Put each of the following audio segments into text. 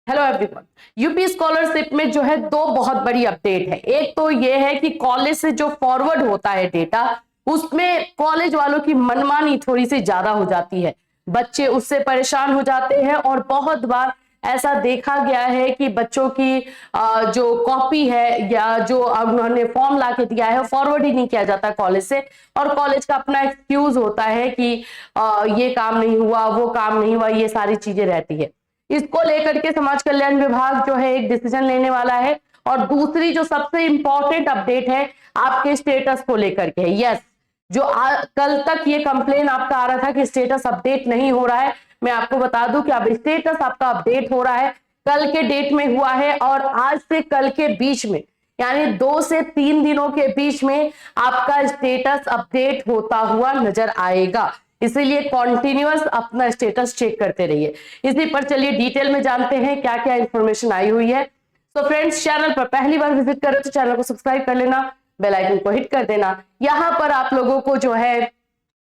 Hello everyone. UP scholarship में जो है दो बहुत बड़ी अपडेट है। एक तो ये है कि कॉलेज से जो फॉरवर्ड होता है डेटा, उसमें कॉलेज वालों की मनमानी थोड़ी सी ज्यादा हो जाती है। बच्चे उससे परेशान हो जाते हैं और बहुत बार ऐसा देखा गया है कि बच्चों की जो कॉपी है या जो उन्होंने फॉर्म ला के दिया है फॉरवर्ड ही नहीं किया जाता कॉलेज से, और कॉलेज का अपना एक्सक्यूज होता है कि ये काम नहीं हुआ, वो काम नहीं हुआ, ये सारी चीजें रहती है। इसको लेकर के समाज कल्याण विभाग जो है एक डिसीजन लेने वाला है। और दूसरी जो सबसे इंपॉर्टेंट अपडेट है आपके स्टेटस को लेकर के, यस, जो कल तक ये कंप्लेन आपका आ रहा था कि स्टेटस अपडेट नहीं हो रहा है, मैं आपको बता दूं कि अब स्टेटस आपका अपडेट हो रहा है। कल के डेट में हुआ है और आज से कल के बीच में, यानी 2 से 3 दिनों के बीच में आपका स्टेटस अपडेट होता हुआ नजर आएगा। इसीलिए कॉन्टिन्यूअस अपना स्टेटस चेक करते रहिए। इसी पर चलिए डिटेल में जानते हैं क्या क्या इंफॉर्मेशन आई हुई है। तो फ्रेंड्स, चैनल पर पहली बार विजिट करें तो चैनल को सब्सक्राइब कर लेना, बेल आइकन को हिट कर देना। यहां पर आप लोगों को जो है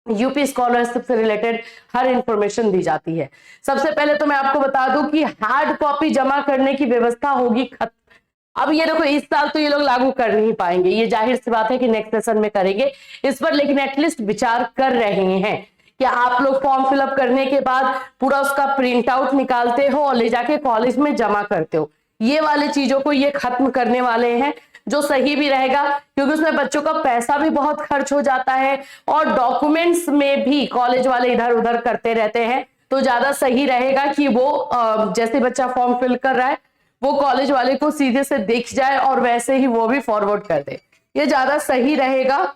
यूपी स्कॉलरशिप से रिलेटेड हर इंफॉर्मेशन दी जाती है। सबसे पहले तो मैं आपको बता दूं कि हार्ड कॉपी जमा करने की व्यवस्था होगी खत्म। अब ये देखो, इस साल तो ये लोग लागू कर नहीं पाएंगे, ये जाहिर सी बात है कि नेक्स्ट सेशन में करेंगे इस पर, लेकिन एटलीस्ट विचार कर रहे हैं कि आप लोग फॉर्म फिलअप करने के बाद पूरा उसका प्रिंट आउट निकालते हो और ले जाके कॉलेज में जमा करते हो। ये वाली चीजों को ये खत्म करने वाले हैं, जो सही भी रहेगा क्योंकि उसमें बच्चों का पैसा भी बहुत खर्च हो जाता है और डॉक्यूमेंट्स में भी कॉलेज वाले इधर उधर करते रहते हैं। तो ज्यादा सही रहेगा कि वो जैसे बच्चा फॉर्म फिल कर रहा है वो कॉलेज वाले को सीधे से दिख जाए और वैसे ही वो भी फॉरवर्ड कर दे, ये ज्यादा सही रहेगा।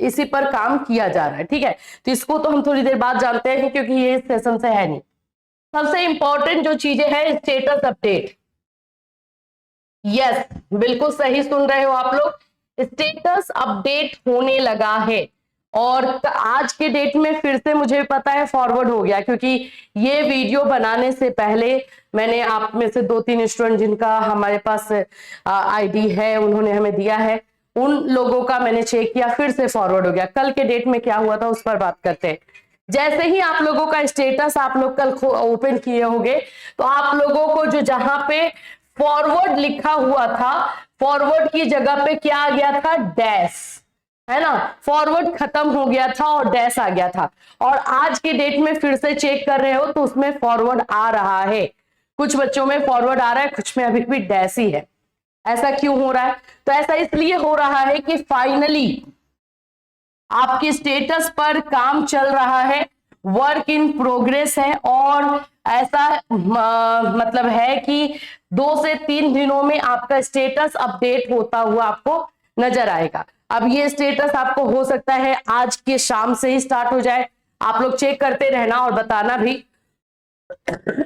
इसी पर काम किया जा रहा है, ठीक है। तो इसको तो हम थोड़ी देर बाद जानते हैं क्योंकि ये सेशन से है नहीं। सबसे इंपॉर्टेंट जो चीजें हैं, स्टेटस अपडेट। यस, बिल्कुल सही सुन रहे हो आप लोग, स्टेटस अपडेट होने लगा है। और आज के डेट में फिर से मुझे पता है फॉरवर्ड हो गया, क्योंकि ये वीडियो बनाने से पहले मैंने आप में से 2-3 स्टूडेंट जिनका हमारे पास आईडी है उन्होंने हमें दिया है, उन लोगों का मैंने चेक किया, फिर से फॉरवर्ड हो गया। कल के डेट में क्या हुआ था उस पर बात करते हैं। जैसे ही आप लोगों का स्टेटस आप लोग कल ओपन किए होंगे तो आप लोगों को जो जहां पे फॉरवर्ड लिखा हुआ था, फॉरवर्ड की जगह पे क्या आ गया था, डैश, है ना। फॉरवर्ड खत्म हो गया था और डैश आ गया था। और आज के डेट में फिर से चेक कर रहे हो तो उसमें फॉरवर्ड आ रहा है, कुछ बच्चों में फॉरवर्ड आ रहा है, कुछ में अभी भी डैश ही है। ऐसा क्यों हो रहा है? तो ऐसा इसलिए हो रहा है कि फाइनली आपके स्टेटस पर काम चल रहा है, वर्क इन प्रोग्रेस है, और ऐसा मतलब है कि 2 से 3 दिनों में आपका स्टेटस अपडेट होता हुआ आपको नजर आएगा। अब ये स्टेटस आपको हो सकता है आज के शाम से ही स्टार्ट हो जाए। आप लोग चेक करते रहना और बताना भी,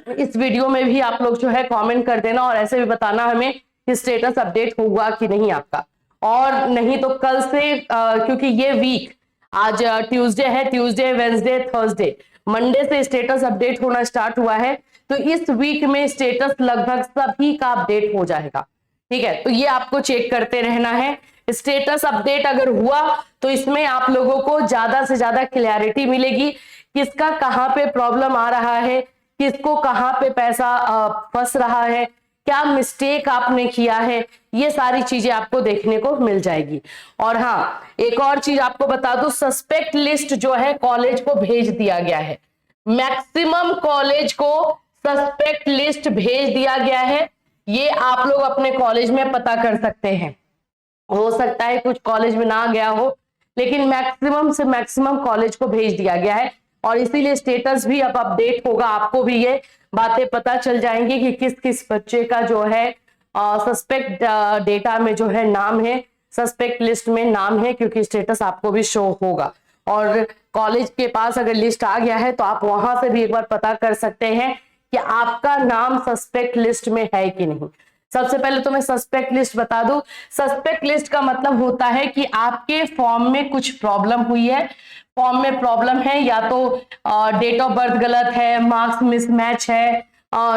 इस वीडियो में भी आप लोग जो है कमेंट कर देना और ऐसे भी बताना हमें कि स्टेटस अपडेट हुआ कि नहीं आपका। और नहीं तो कल से क्योंकि ये वीक आज ट्यूसडे है, ट्यूसडे, वेंसडे, थर्सडे, मंडे से स्टेटस अपडेट होना स्टार्ट हुआ है। तो इस वीक में स्टेटस लगभग सभी का अपडेट हो जाएगा, ठीक है। तो ये आपको चेक करते रहना है। स्टेटस अपडेट अगर हुआ तो इसमें आप लोगों को ज्यादा से ज्यादा क्लैरिटी मिलेगी, किसका कहां पे प्रॉब्लम आ रहा है, किसको कहां पे पैसा फंस रहा है, क्या मिस्टेक आपने किया है, ये सारी चीजें आपको देखने को मिल जाएगी। और हाँ, एक और चीज आपको बता दूं, सस्पेक्ट लिस्ट जो है कॉलेज को भेज दिया गया है। मैक्सिमम कॉलेज को सस्पेक्ट लिस्ट भेज दिया गया है। ये आप लोग अपने कॉलेज में पता कर सकते हैं। हो सकता है कुछ कॉलेज में ना गया हो, लेकिन मैक्सिमम से मैक्सिमम कॉलेज को भेज दिया गया है। और इसीलिए स्टेटस भी अब अपडेट होगा, आपको भी ये बातें पता चल जाएंगी कि किस किस बच्चे का जो है सस्पेक्ट डेटा में जो है नाम है, सस्पेक्ट लिस्ट में नाम है, क्योंकि स्टेटस आपको भी शो होगा। और कॉलेज के पास अगर लिस्ट आ गया है तो आप वहां से भी एक बार पता कर सकते हैं कि आपका नाम सस्पेक्ट लिस्ट में है कि नहीं। सबसे पहले तो मैं सस्पेक्ट लिस्ट बता दूं। सस्पेक्ट लिस्ट का मतलब होता है कि आपके फॉर्म में कुछ प्रॉब्लम हुई है, फॉर्म में प्रॉब्लम है, या तो डेट ऑफ बर्थ गलत है, मार्क्स मिसमैच है,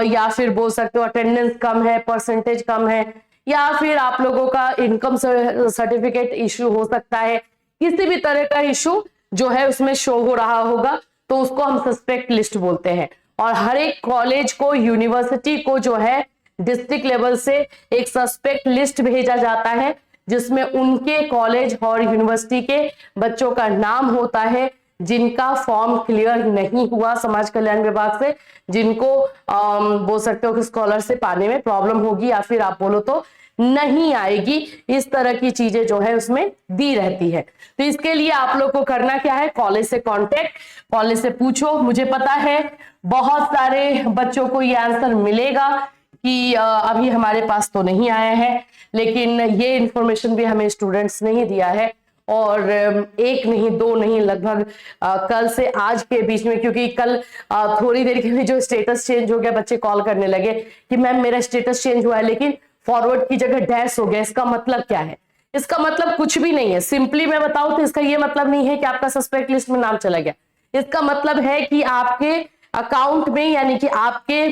या फिर बोल सकते हो अटेंडेंस कम है, परसेंटेज कम है, या फिर आप लोगों का इनकम सर्टिफिकेट इश्यू हो सकता है। किसी भी तरह का इश्यू जो है उसमें शो हो रहा होगा, तो उसको हम सस्पेक्ट लिस्ट बोलते हैं। और हर एक कॉलेज को, यूनिवर्सिटी को जो है डिस्ट्रिक्ट लेवल से एक सस्पेक्ट लिस्ट भेजा जाता है, जिसमें उनके कॉलेज और यूनिवर्सिटी के बच्चों का नाम होता है जिनका फॉर्म क्लियर नहीं हुआ समाज कल्याण विभाग से, जिनको बोल सकते हो कि स्कॉलरशिप पाने में प्रॉब्लम होगी, या फिर आप बोलो तो नहीं आएगी। इस तरह की चीजें जो है उसमें दी रहती है। तो इसके लिए आप लोग को करना क्या है, कॉलेज से कांटेक्ट, कॉलेज से पूछो। मुझे पता है बहुत सारे बच्चों को ये आंसर मिलेगा कि अभी हमारे पास तो नहीं आया है, लेकिन ये इंफॉर्मेशन भी हमें स्टूडेंट्स ने ही दिया है। और एक नहीं, दो नहीं, लगभग कल से आज के बीच में, क्योंकि कल थोड़ी देर के लिए जो स्टेटस चेंज हो गया, बच्चे कॉल करने लगे कि मैम मेरा स्टेटस चेंज हुआ है लेकिन फॉरवर्ड की जगह डैश हो गया, इसका मतलब क्या है? इसका मतलब कुछ भी नहीं है। सिंपली मैं बताऊं तो इसका ये मतलब नहीं है कि आपका सस्पेक्ट लिस्ट में नाम चला गया। इसका मतलब है कि आपके अकाउंट में, यानी कि आपके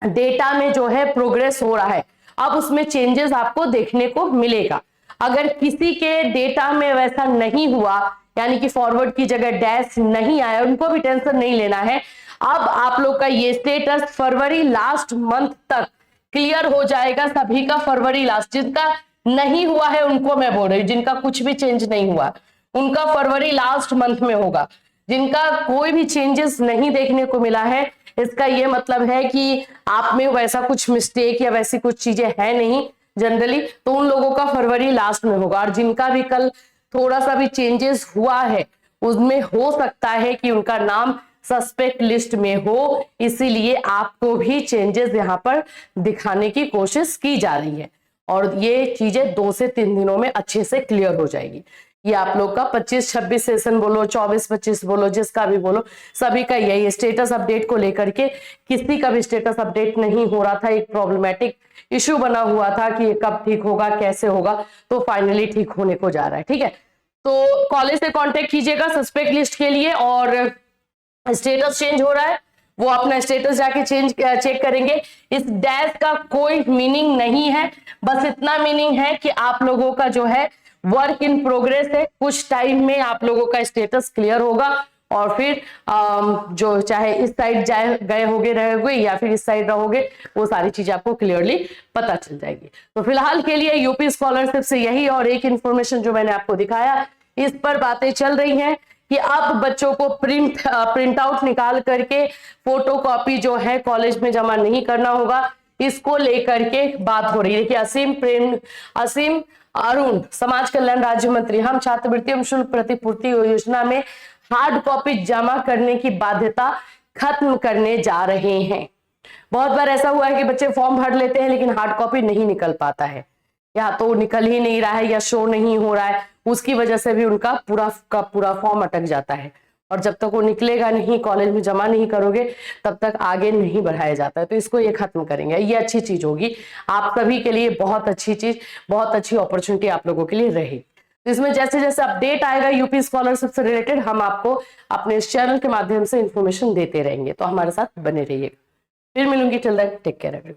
डेटा में जो है प्रोग्रेस हो रहा है, अब उसमें चेंजेस आपको देखने को मिलेगा। अगर किसी के डेटा में वैसा नहीं हुआ, यानी कि फॉरवर्ड की जगह डैश नहीं आया, उनको भी टेंशन नहीं लेना है। अब आप लोग का ये स्टेटस फरवरी लास्ट मंथ तक क्लियर हो जाएगा, सभी का फरवरी लास्ट। जिनका नहीं हुआ है उनको मैं बोल रही हूँ, जिनका कुछ भी चेंज नहीं हुआ उनका फरवरी लास्ट मंथ में होगा। जिनका कोई भी चेंजेस नहीं देखने को मिला है, इसका ये मतलब है कि आप में वैसा कुछ मिस्टेक या वैसी कुछ चीजें है नहीं जनरली, तो उन लोगों का फरवरी लास्ट में होगा। और जिनका भी कल थोड़ा सा भी चेंजेस हुआ है, उसमें हो सकता है कि उनका नाम सस्पेक्ट लिस्ट में हो, इसीलिए आपको भी चेंजेस यहां पर दिखाने की कोशिश की जा रही है। और ये चीजें 2 से 3 दिनों में अच्छे से क्लियर हो जाएगी। ये आप लोग का 25-26 सेशन बोलो, 24-25 बोलो, जिसका भी बोलो, सभी का यही स्टेटस अपडेट को लेकर के किसी का भी स्टेटस अपडेट नहीं हो रहा था। एक प्रॉब्लमेटिक इश्यू बना हुआ था कि ये कब ठीक होगा, कैसे होगा, तो फाइनली ठीक होने को जा रहा है। ठीक है, तो कॉलेज से कांटेक्ट कीजिएगा सस्पेक्ट लिस्ट के लिए। और स्टेटस चेंज हो रहा है, वो अपना स्टेटस जाके चेक करेंगे। इस डैश का कोई मीनिंग नहीं है, बस इतना मीनिंग है कि आप लोगों का जो है वर्क इन प्रोग्रेस है। कुछ टाइम में आप लोगों का स्टेटस क्लियर होगा, और फिर जो चाहे इस साइड गए होगे रहोगे या फिर इस साइड रहोगे, वो सारी चीजें आपको क्लियरली पता चल जाएगी। तो फिलहाल के लिए यूपी स्कॉलरशिप से यही और एक इंफॉर्मेशन जो मैंने आपको दिखाया, इस पर बातें चल रही हैं कि अब बच्चों को प्रिंट आउट निकाल करके फोटो कॉपी जो है कॉलेज में जमा नहीं करना होगा। इसको लेकर के बात हो रही है कि असीम अरुण समाज कल्याण राज्य मंत्री, हम छात्रवृत्ति एवं शुल्क प्रतिपूर्ति योजना में हार्ड कॉपी जमा करने की बाध्यता खत्म करने जा रहे हैं। बहुत बार ऐसा हुआ है कि बच्चे फॉर्म भर लेते हैं लेकिन हार्ड कॉपी नहीं निकल पाता है, या तो निकल ही नहीं रहा है या शो नहीं हो रहा है, उसकी वजह से भी उनका पूरा फॉर्म अटक जाता है। और जब तक वो निकलेगा नहीं, कॉलेज में जमा नहीं करोगे, तब तक आगे नहीं बढ़ाया जाता है। तो इसको ये खत्म करेंगे, ये अच्छी चीज होगी आप सभी के लिए, बहुत अच्छी चीज, बहुत अच्छी अपॉर्चुनिटी आप लोगों के लिए रहेगी। तो इसमें जैसे जैसे अपडेट आएगा यूपी स्कॉलरशिप से रिलेटेड, हम आपको अपने इस चैनल के माध्यम से इंफॉर्मेशन देते रहेंगे। तो हमारे साथ बने रहिएगा। फिर मिलूंगी, till then take care everyone.